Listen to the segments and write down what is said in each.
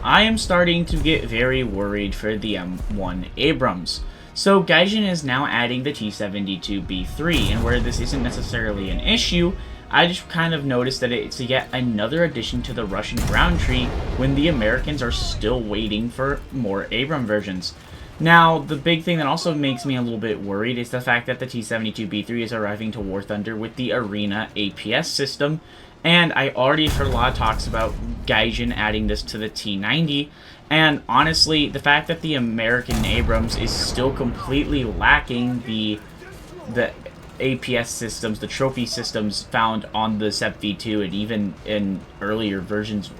I am starting to get very worried for the M1 Abrams. So Gaijin is now adding the T-72B3, and where this isn't necessarily an issue, I just kind of noticed that it's yet another addition to the Russian ground tree when the Americans are still waiting for more Abram versions. Now, the big thing that also makes me a little bit worried is the fact that the T-72B3 is arriving to War Thunder with the Arena APS system, and I already heard a lot of talks about Gaijin adding this to the T-90, and honestly, the fact that the American Abrams is still completely lacking the APS systems, the trophy systems found on the SEP V2, and even in earlier versions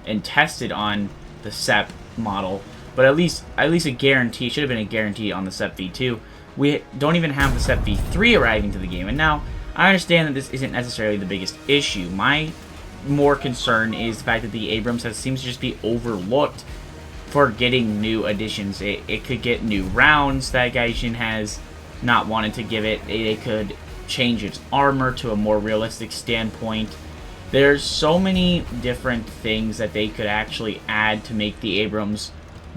and tested on the SEP model, but at least a guarantee, should have been a guarantee on the SEP V2. We don't even have the SEP V3 arriving to the game, and now I understand that this isn't necessarily the biggest issue. My more concern is the fact that the Abrams seems to just be overlooked for getting new additions. It could get new rounds that Gaijin has not wanted to give it. It could change its armor to a more realistic standpoint. There's so many different things that they could actually add to make the Abrams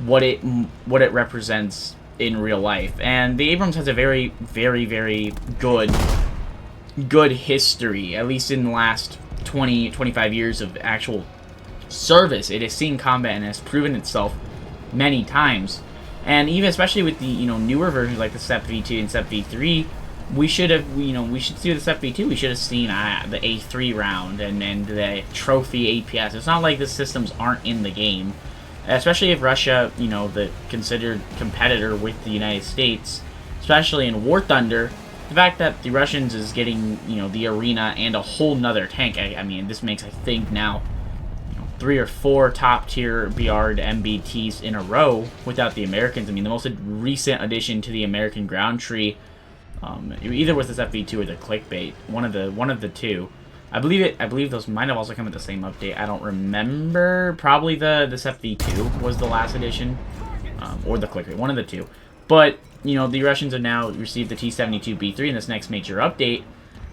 what it represents in real life. And the Abrams has a very, very, very good history, at least in the last 20-25 years of actual service. It has seen combat and has proven itself many times. And even especially with the newer versions like the SEP V2 and SEP V3, we should see the SEP V2. We should have seen the A3 round and the trophy APS. It's not like the systems aren't in the game, especially if Russia, the considered competitor with the United States, especially in War Thunder. The fact that the Russians is getting, the arena and a whole nother tank, I mean, this makes, I think, now 3 or 4 top-tier BR MBTs in a row without the Americans. I mean, the most recent addition to the American ground tree, either was the FV2 or the clickbait, one of the two. I believe those might have also come with the same update. I don't remember. Probably the FV2 was the last edition, or the clickbait, one of the two. But the Russians have now received the T-72B3 in this next major update,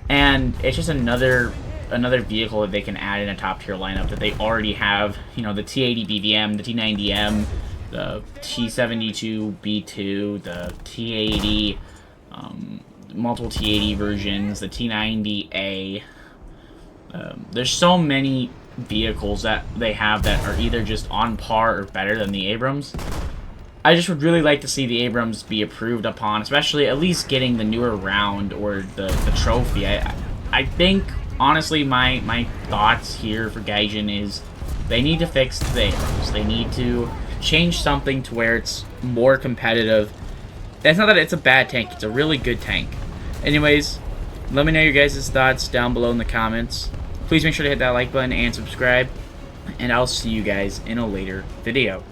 and it's just another vehicle that they can add in a top-tier lineup that they already have. The T-80 BVM, the T-90M, the T-72B2, the T-80, multiple T-80 versions, the T-90A. There's so many vehicles that they have that are either just on par or better than the Abrams. I just would really like to see the Abrams be approved upon, especially at least getting the newer round or the trophy. I think, honestly, my thoughts here for Gaijin is they need to fix the Abrams. They need to change something to where it's more competitive. It's not that it's a bad tank. It's a really good tank. Anyways, let me know your guys' thoughts down below in the comments. Please make sure to hit that like button and subscribe. And I'll see you guys in a later video.